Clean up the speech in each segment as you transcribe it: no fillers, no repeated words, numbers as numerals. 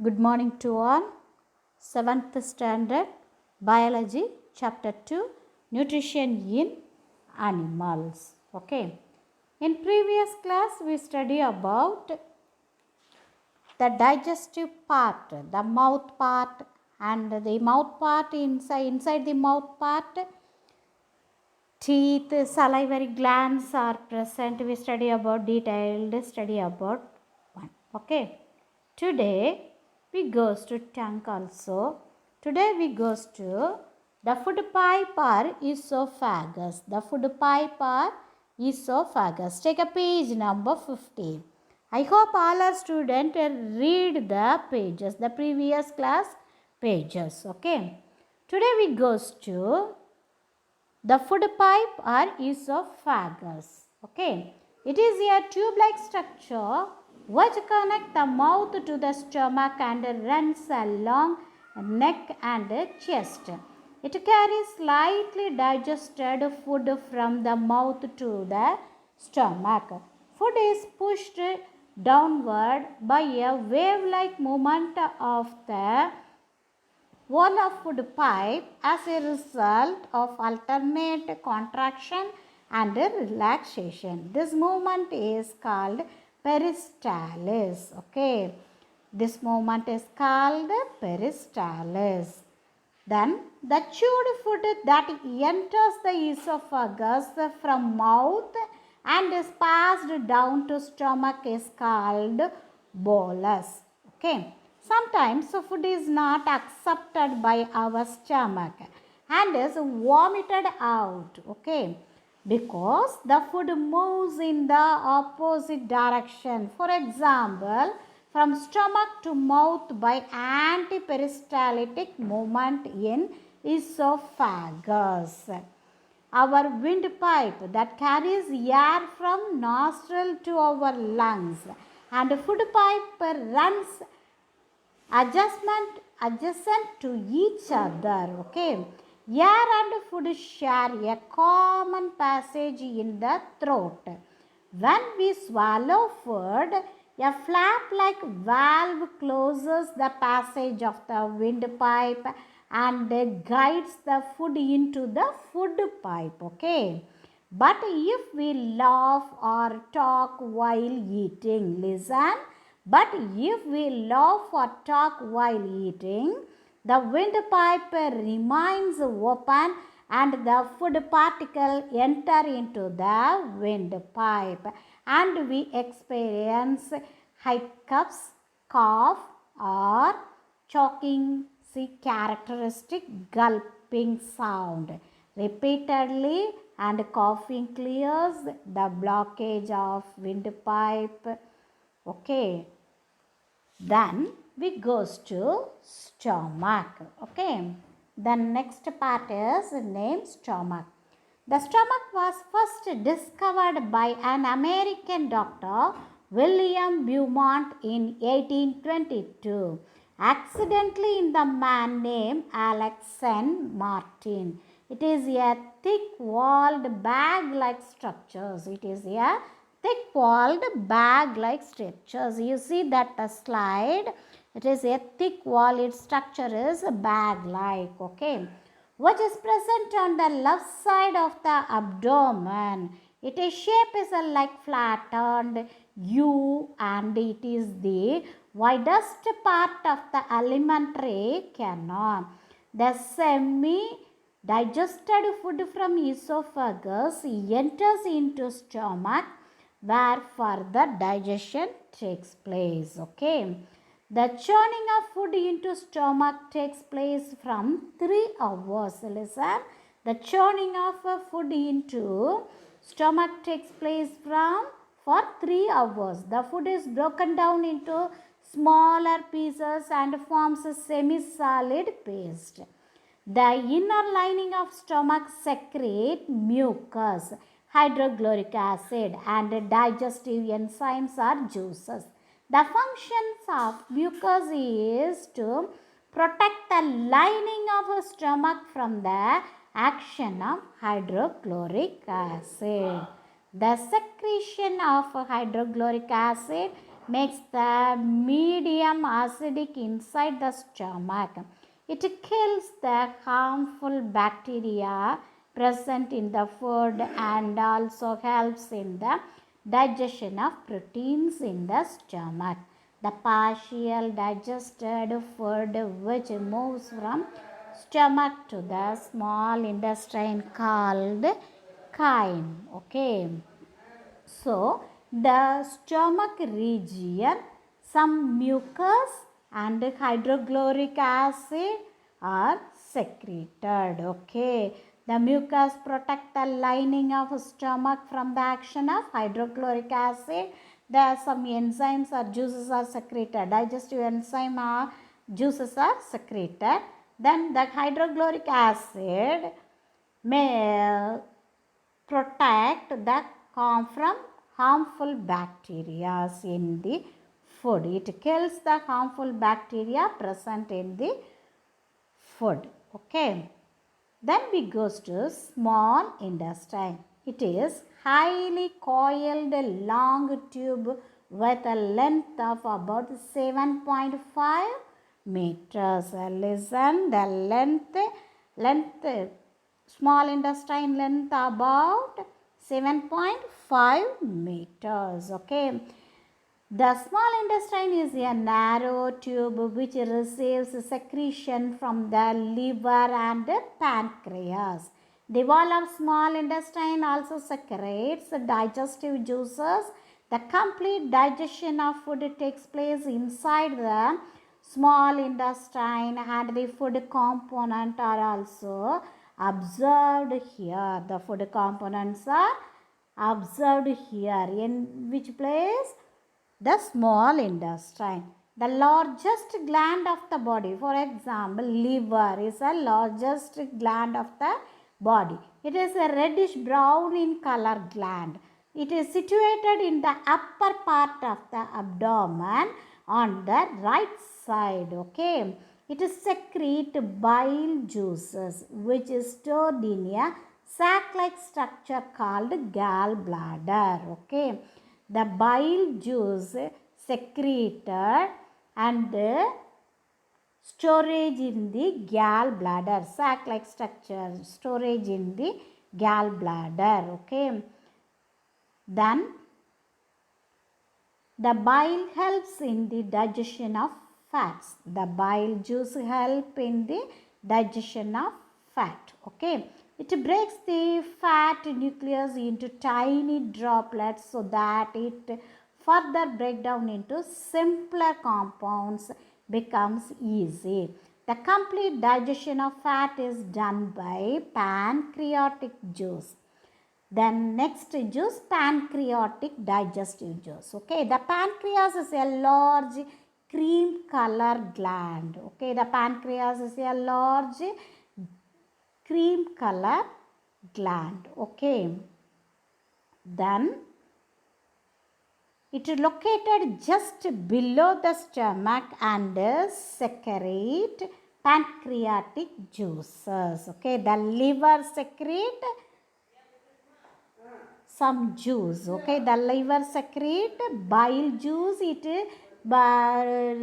Good morning to all. 7th standard biology chapter 2 nutrition in animals. Okay. In previous class we study about the digestive part, the mouth part, and the mouth part inside the mouth part teeth, salivary glands are present. We study about detailed study about one. Okay. Today we goes to tongue also. Today we goes to the food pipe or esophagus. The food pipe or esophagus. Take a page number 15. I hope all our students read the pages, the previous class pages. Okay. Today we goes to the food pipe or esophagus. Okay. It is a tube-like structure which connects the mouth to the stomach and runs along neck and chest. It carries slightly digested food from the mouth to the stomach. Food is pushed downward by a wave-like movement of the wall of food pipe as a result of alternate contraction and relaxation. This movement is called peristalsis. Okay. This movement is called peristalsis. Then the chewed food that enters the esophagus from mouth and is passed down to stomach is called bolus. Okay. Sometimes food is not accepted by our stomach and is vomited out. Okay. Because the food moves in the opposite direction. For example, from stomach to mouth by antiperistaltic movement in esophagus. Our windpipe that carries air from nostril to our lungs, and food pipe runs adjacent to each other. Okay. Air and food share a common passage in the throat. When we swallow food, a flap-like valve closes the passage of the windpipe and guides the food into the food pipe. Okay. But if we laugh or talk while eating, listen. But if we laugh or talk while eating, the windpipe remains open and the food particle enter into the windpipe and we experience hiccups, cough or choking. See characteristic gulping sound. Repeatedly and coughing clears the blockage of windpipe. Okay. Then we goes to stomach. Okay. The next part is named stomach. The stomach was first discovered by an American doctor, William Beaumont, in 1822, accidentally in the man named Alexander Martin. It is a thick-walled bag-like structure. It is a thick-walled bag-like structures. You see that slide. It is a thick wall. Its structure is bag-like. Okay. Which is present on the left side of the abdomen. Its shape is like flattened U and it is the widest part of the alimentary canal. The semi-digested food from esophagus enters into stomach where further digestion takes place. Okay. The churning of food into stomach takes place from 3 hours. Listen. The churning of food into stomach takes place for 3 hours. The food is broken down into smaller pieces and forms a semi-solid paste. The inner lining of stomach secretes mucus, hydrochloric acid and digestive enzymes or juices. The functions of mucus is to protect the lining of a stomach from the action of hydrochloric acid. The secretion of hydrochloric acid makes the medium acidic inside the stomach. It kills the harmful bacteria present in the food and also helps in the digestion of proteins in the stomach. The partial digested food which moves from stomach to the small intestine called chyme. Okay. So, the stomach region, some mucus and hydrochloric acid are secreted. Okay. The mucus protect the lining of stomach from the action of hydrochloric acid. There are some enzymes or juices are secreted. Digestive enzyme or juices are secreted. Then the hydrochloric acid may protect the from harmful bacteria in the food. It kills the harmful bacteria present in the food. Okay. Then we goes to small intestine. It is highly coiled long tube with a length of about 7.5 meters. Listen, the length small intestine length about 7.5 meters. Okay. The small intestine is a narrow tube which receives secretion from the liver and pancreas. The wall of small intestine also secretes digestive juices. The complete digestion of food takes place inside the small intestine and the food component are also observed here. The food components are observed here. In which place? The small intestine. The largest gland of the body, for example, liver is the largest gland of the body. It is a reddish brown in color gland. It is situated in the upper part of the abdomen on the right side. Okay. It secretes bile juices which is stored in a sac-like structure called gallbladder. Okay. The bile juice secreted and storage in the gallbladder, sac-like structure, storage in the gallbladder. Okay. Then the bile helps in the digestion of fats. The bile juice help in the digestion of fat. Okay. It breaks the fat nucleus into tiny droplets so that it further break down into simpler compounds becomes easy. The complete digestion of fat is done by pancreatic juice. Then next juice, pancreatic digestive juice. Okay, the pancreas is a large cream color gland. Okay, the pancreas is a large cream color gland. Okay, then it is located just below the stomach and secrete pancreatic juices. Okay, the liver secrete some juice. Okay, the liver secrete bile juice. It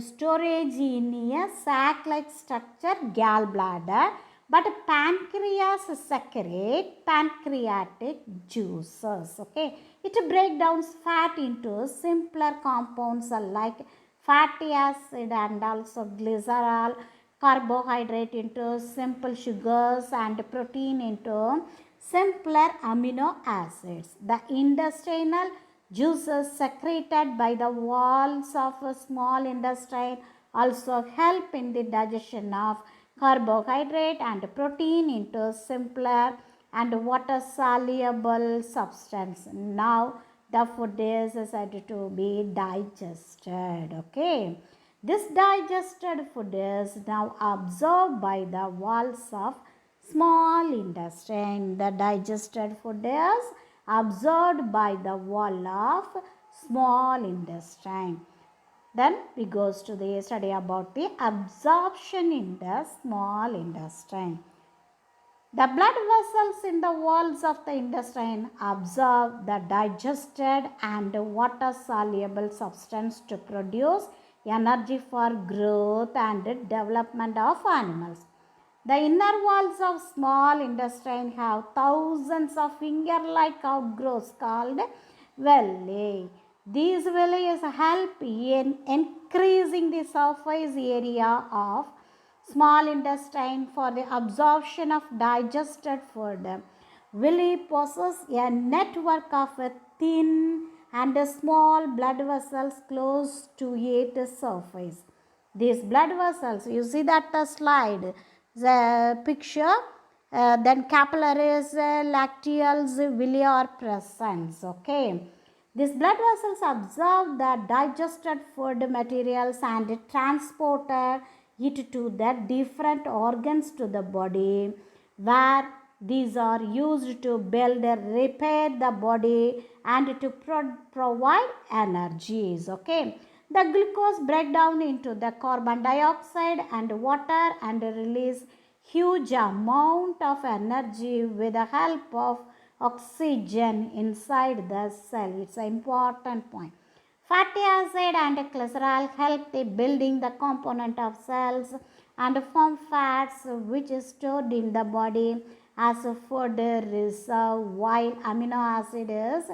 storage in a sac-like structure gallbladder, but pancreas secrete pancreatic juices. Okay, it breaks down fat into simpler compounds like fatty acid and also glycerol, carbohydrate into simple sugars and protein into simpler amino acids. The intestinal juices secreted by the walls of a small intestine also help in the digestion of carbohydrate and protein into simpler and water soluble substance. Now the food is said to be digested. Okay. This digested food is now absorbed by the walls of small intestine. The digested food is absorbed by the wall of small intestine. Then we goes to the study about the absorption in the small intestine. The blood vessels in the walls of the intestine absorb the digested and water soluble substance to produce energy for growth and development of animals. The inner walls of small intestine have thousands of finger-like outgrowths called villi. These villi help in increasing the surface area of small intestine for the absorption of digested food. Villi possess a network of thin and small blood vessels close to its surface. These blood vessels, you see that the slide, the picture, then capillaries, lacteals, villi are present. Okay. These blood vessels absorb the digested food materials and transported it to the different organs to the body, where these are used to build, repair the body and to provide energies. Okay. The glucose break down into the carbon dioxide and water and release huge amount of energy with the help of oxygen inside the cell. It's an important point. Fatty acid and cholesterol help the building the component of cells and form fats which is stored in the body as a food reserve, while amino acid is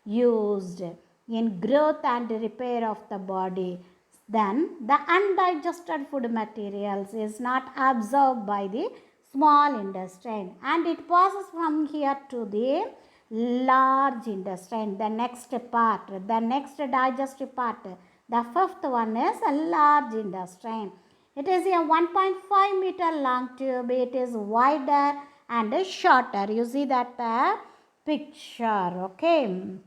used in growth and repair of the body. Then the undigested food materials is not absorbed by the small intestine and it passes from here to the large intestine. The next digestive part, the fifth one is a large intestine. It is a 1.5 meter long tube. It is wider and shorter. You see that picture. Okay.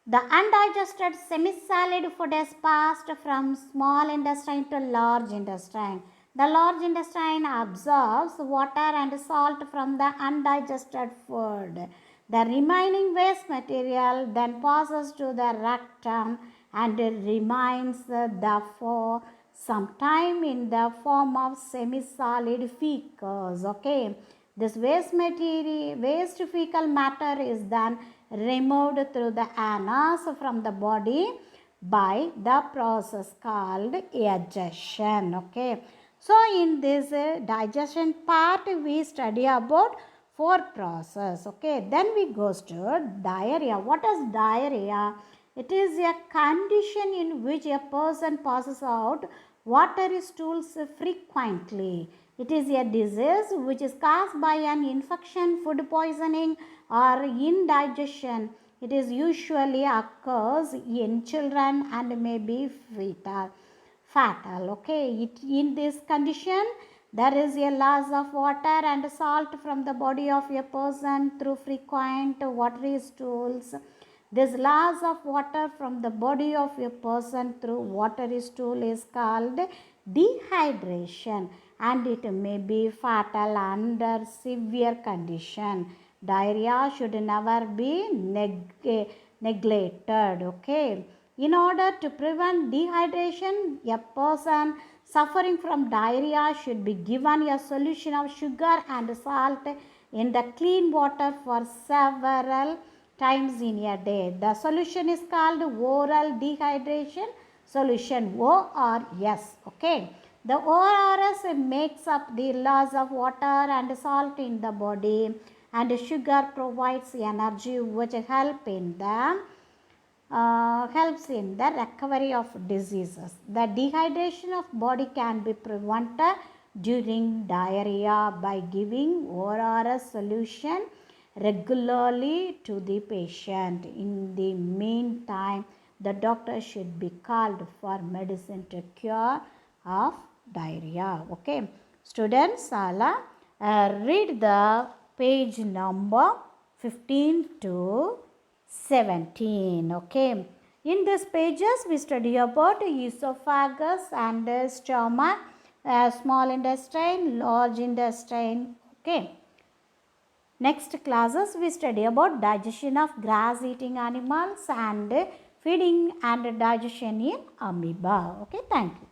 The undigested semi-solid food is passed from small intestine to large intestine. The large intestine absorbs water and salt from the undigested food. The remaining waste material then passes to the rectum and remains therefore sometime in the form of semi-solid fecals. Okay. This waste fecal matter is then removed through the anus from the body by the process called digestion. Okay. So in this digestion part we study about 4 process. Okay. Then we goes to diarrhea. What is diarrhea? It is a condition in which a person passes out watery stools frequently. It is a disease which is caused by an infection, food poisoning or indigestion. It is usually occurs in children and may be fatal. Okay. In this condition, there is a loss of water and salt from the body of a person through frequent watery stools. This loss of water from the body of a person through watery stool is called dehydration and it may be fatal under severe condition. Diarrhea should never be neglected. Okay. In order to prevent dehydration, a person suffering from diarrhea should be given a solution of sugar and salt in the clean water for several times in a day. The solution is called oral dehydration solution, ORS. Okay. The ORS makes up the loss of water and salt in the body and sugar provides energy which helps in the recovery of diseases. The dehydration of body can be prevented during diarrhea by giving ORS solution regularly to the patient. In the meantime, the doctor should be called for medicine to cure of diarrhea. Okay. Students, read the page number 15 to 17. Okay. In these pages, we study about esophagus and stomach, small intestine, large intestine. Okay. Next classes, we study about digestion of grass-eating animals and feeding and digestion in amoeba. Okay. Thank you.